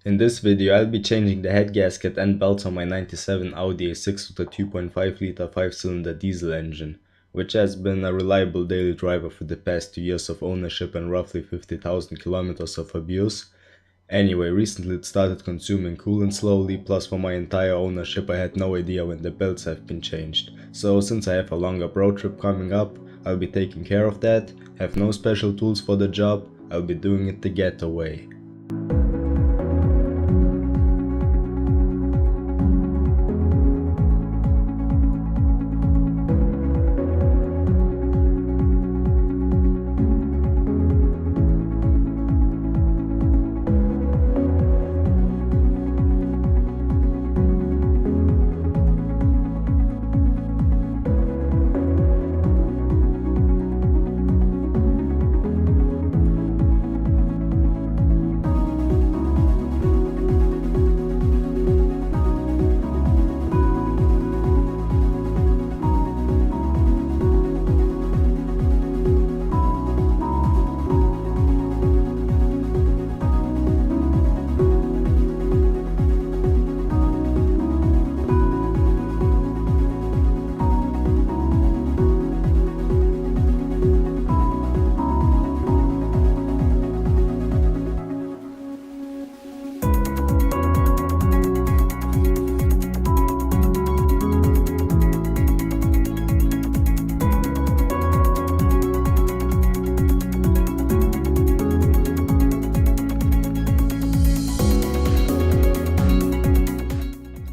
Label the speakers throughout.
Speaker 1: In this video I'll be changing the head gasket and belts on my 97 Audi A6 with a 2.5 liter 5-cylinder diesel engine, which has been a reliable daily driver for the past 2 years of ownership and roughly 50,000 kilometers of abuse. Anyway, recently it started consuming coolant slowly, plus for my entire ownership I had no idea when the belts have been changed. So since I have a longer road trip coming up, I'll be taking care of that, have no special tools for the job, I'll be doing it the getaway.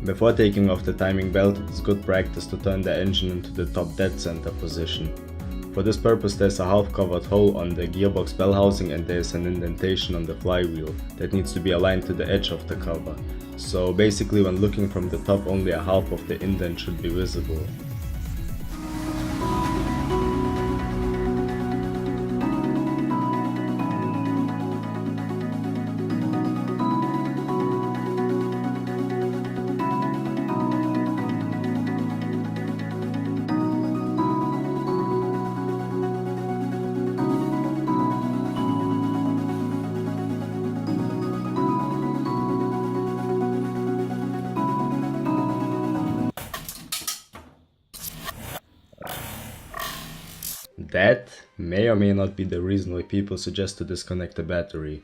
Speaker 1: Before taking off the timing belt, it is good practice to turn the engine into the top dead center position. For this purpose there's a half covered hole on the gearbox bell housing and there's an indentation on the flywheel that needs to be aligned to the edge of the cover. So basically when looking from the top only a half of the indent should be visible. That may or may not be the reason why people suggest to disconnect the battery.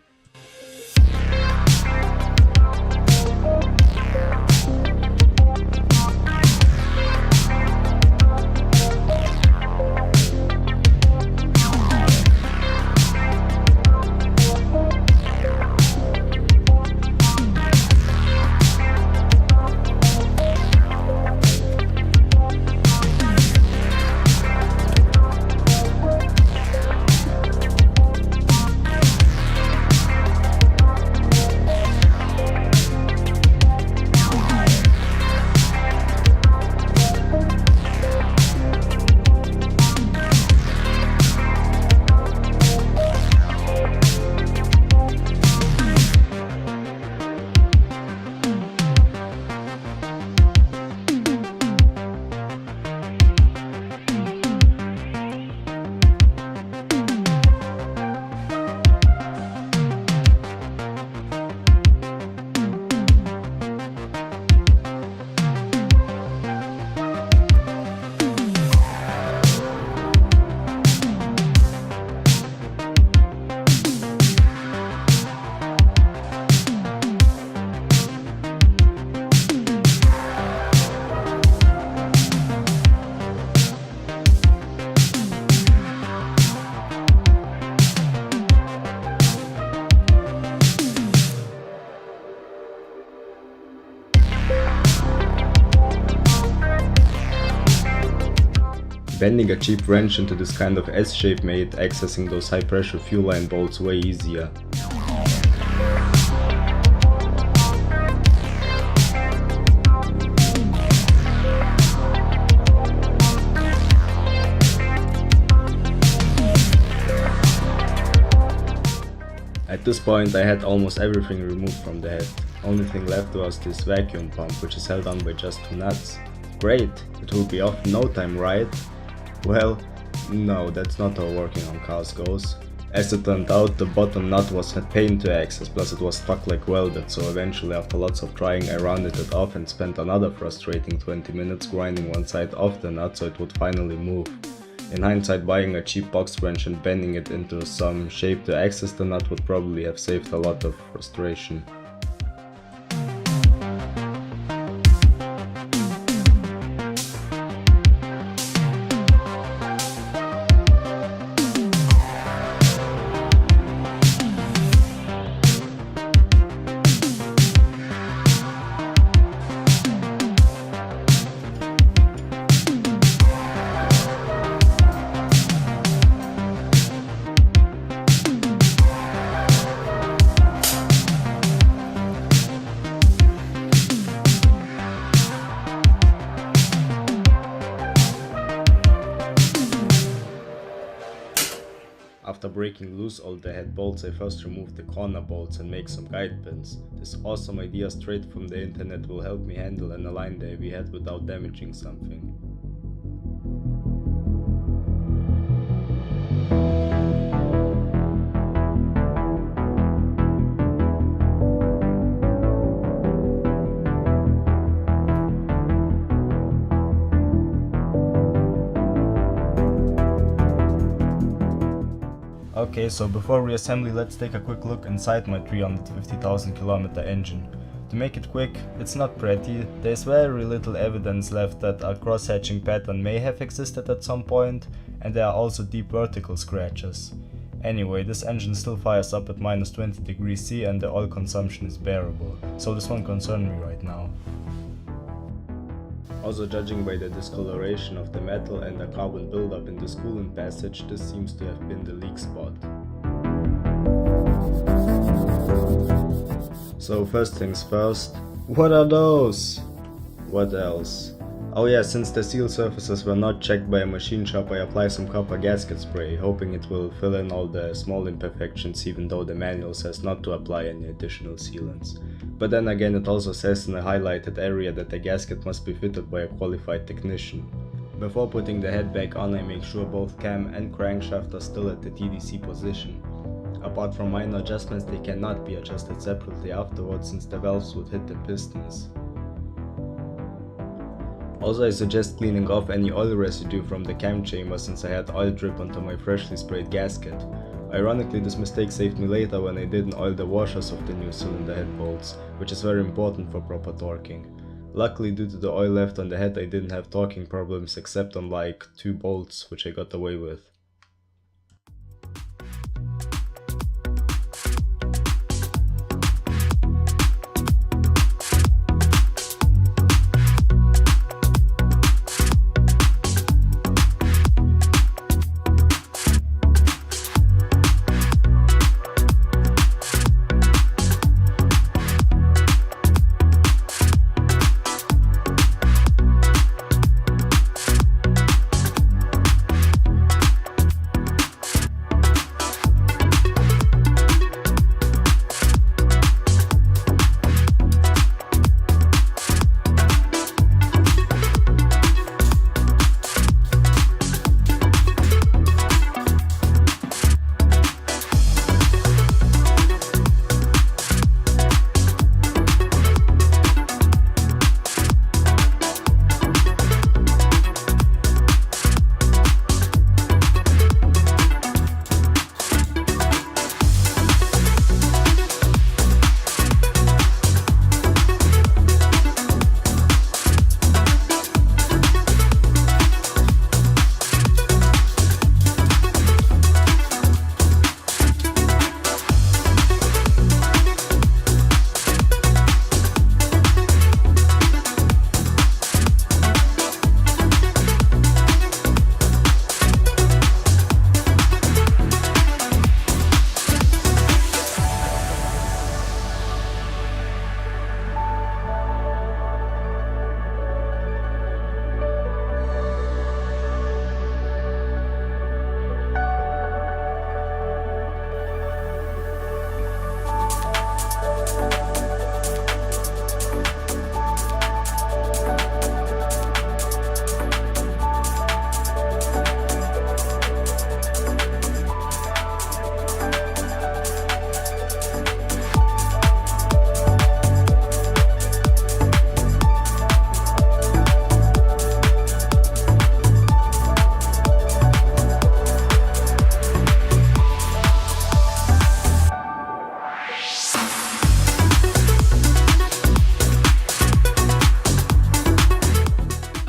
Speaker 1: Bending a cheap wrench into this kind of S-shape made accessing those high pressure fuel line bolts way easier. At this point I had almost everything removed from the head. Only thing left was this vacuum pump, which is held on by just 2 nuts. Great, it will be off in no time, right? Well, no, that's not how working on cars goes. As it turned out, the bottom nut was a pain to access, plus it was stuck like welded, so eventually after lots of trying I rounded it off and spent another frustrating 20 minutes grinding one side off the nut so it would finally move. In hindsight, buying a cheap box wrench and bending it into some shape to access the nut would probably have saved a lot of frustration. After breaking loose all the head bolts, I first removed the corner bolts and make some guide pins. This awesome idea straight from the internet will help me handle and align the heavy head without damaging something. Okay, so before reassembly, let's take a quick look inside my 350,000 km engine. To make it quick, it's not pretty. There's very little evidence left that a cross-hatching pattern may have existed at some point, and there are also deep vertical scratches. Anyway, this engine still fires up at minus 20 degrees C and the oil consumption is bearable, so this won't concern me right now. Also, judging by the discoloration of the metal and the carbon buildup in this coolant passage, this seems to have been the leak spot. So first things first, what are those? What else? Oh yeah, since the seal surfaces were not checked by a machine shop, I apply some copper gasket spray, hoping it will fill in all the small imperfections even though the manual says not to apply any additional sealants. But then again, it also says in a highlighted area that the gasket must be fitted by a qualified technician. Before putting the head back on, I make sure both cam and crankshaft are still at the TDC position. Apart from minor adjustments, they cannot be adjusted separately afterwards since the valves would hit the pistons. Also, I suggest cleaning off any oil residue from the cam chamber since I had oil drip onto my freshly sprayed gasket. Ironically, this mistake saved me later when I didn't oil the washers of the new cylinder head bolts, which is very important for proper torquing. Luckily, due to the oil left on the head, I didn't have torquing problems except on like 2 bolts, which I got away with.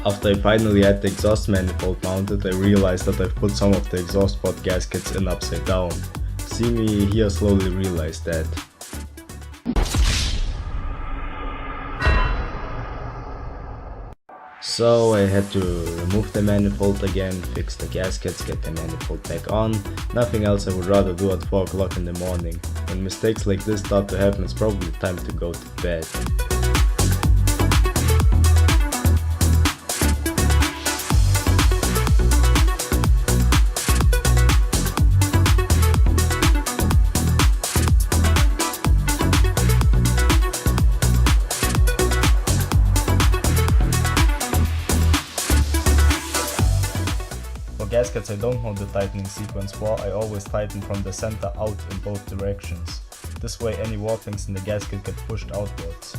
Speaker 1: After I finally had the exhaust manifold mounted, I realized that I've put some of the exhaust port gaskets in upside down. See me here slowly realize that. So I had to remove the manifold again, fix the gaskets, get the manifold back on. Nothing else I would rather do at 4 o'clock in the morning. When mistakes like this start to happen, it's probably time to go to bed. For gaskets I don't know the tightening sequence for, I always tighten from the center out in both directions. This way any warpings in the gasket get pushed outwards.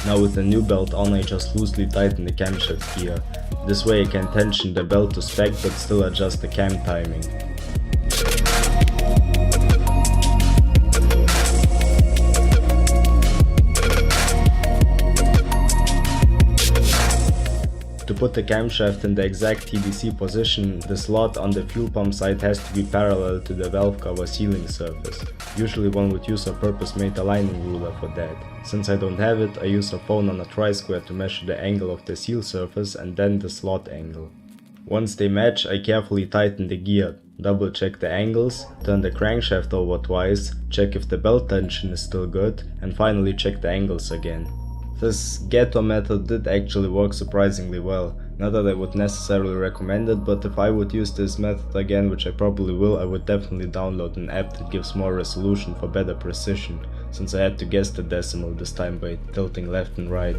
Speaker 1: Now with the new belt on, I just loosely tighten the camshaft gear. This way I can tension the belt to spec but still adjust the cam timing. To put the camshaft in the exact TDC position, the slot on the fuel pump side has to be parallel to the valve cover sealing surface. Usually one would use a purpose-made aligning ruler for that. Since I don't have it, I use a phone on a tri-square to measure the angle of the seal surface and then the slot angle. Once they match, I carefully tighten the gear, double check the angles, turn the crankshaft over twice, check if the belt tension is still good, and finally check the angles again. This ghetto method did actually work surprisingly well. Not that I would necessarily recommend it, but if I would use this method again, which I probably will, I would definitely download an app that gives more resolution for better precision, since I had to guess the decimal this time by tilting left and right.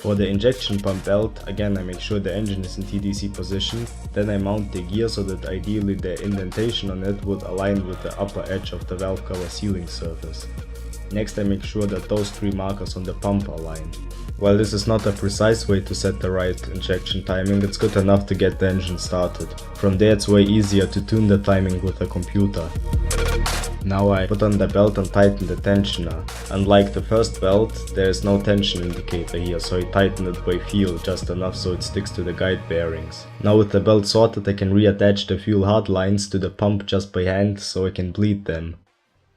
Speaker 1: For the injection pump belt, again I make sure the engine is in TDC position, then I mount the gear so that ideally the indentation on it would align with the upper edge of the valve cover sealing surface. Next I make sure that those three markers on the pump align. While this is not a precise way to set the right injection timing, it's good enough to get the engine started. From there it's way easier to tune the timing with a computer. Now I put on the belt and tighten the tensioner. Unlike the first belt, there is no tension indicator here, so I tighten it by feel just enough so it sticks to the guide bearings. Now with the belt sorted, I can reattach the fuel hard lines to the pump just by hand so I can bleed them.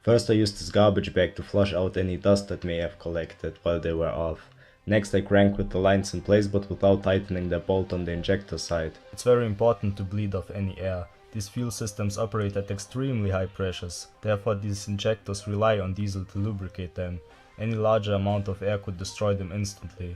Speaker 1: First I used this garbage bag to flush out any dust that may have collected while they were off. Next I crank with the lines in place but without tightening the bolt on the injector side. It's very important to bleed off any air. These fuel systems operate at extremely high pressures, therefore these injectors rely on diesel to lubricate them. Any larger amount of air could destroy them instantly.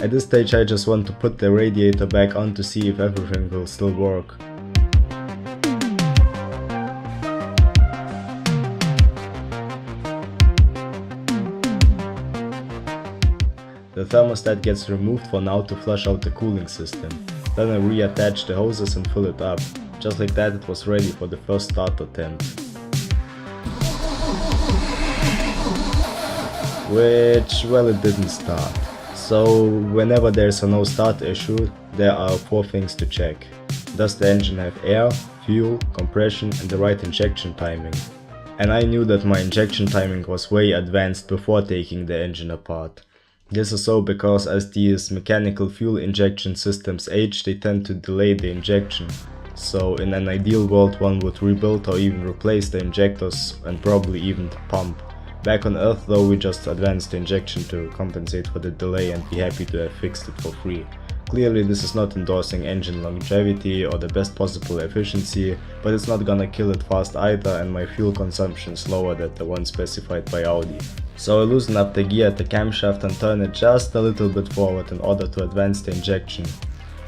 Speaker 1: At this stage I just want to put the radiator back on to see if everything will still work. The thermostat gets removed for now to flush out the cooling system. Then I reattach the hoses and fill it up. Just like that it was ready for the first start attempt. Which, well, it didn't start. So whenever there's a no start issue, there are 4 things to check. Does the engine have air, fuel, compression and the right injection timing? And I knew that my injection timing was way advanced before taking the engine apart. This is so because as these mechanical fuel injection systems age, they tend to delay the injection. So in an ideal world one would rebuild or even replace the injectors and probably even the pump. Back on Earth though, we just advanced the injection to compensate for the delay and be happy to have fixed it for free. Clearly this is not endorsing engine longevity or the best possible efficiency, but it's not gonna kill it fast either, and my fuel consumption is lower than the one specified by Audi. So I loosen up the gear at the camshaft and turn it just a little bit forward in order to advance the injection.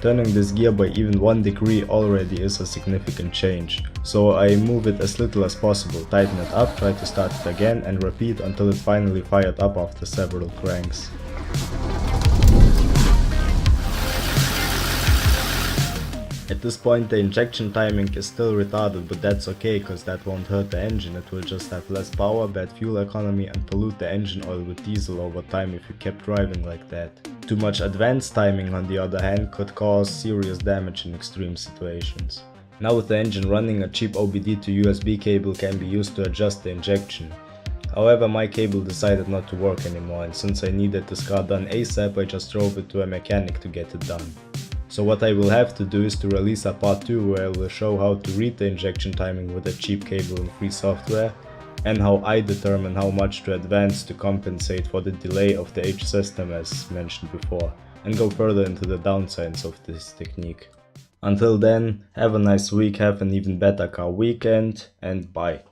Speaker 1: Turning this gear by even 1 degree already is a significant change, so I move it as little as possible, tighten it up, try to start it again and repeat until it finally fired up after several cranks. At this point the injection timing is still retarded, but that's okay cause that won't hurt the engine, it will just have less power, bad fuel economy and pollute the engine oil with diesel over time if you kept driving like that. Too much advanced timing on the other hand could cause serious damage in extreme situations. Now with the engine running, a cheap OBD to USB cable can be used to adjust the injection. However, my cable decided not to work anymore, and since I needed this car done ASAP, I just drove it to a mechanic to get it done. So what I will have to do is to release a part 2 where I will show how to read the injection timing with a cheap cable and free software, and how I determine how much to advance to compensate for the delay of the H system as mentioned before, and go further into the downsides of this technique. Until then, have a nice week, have an even better car weekend, and bye.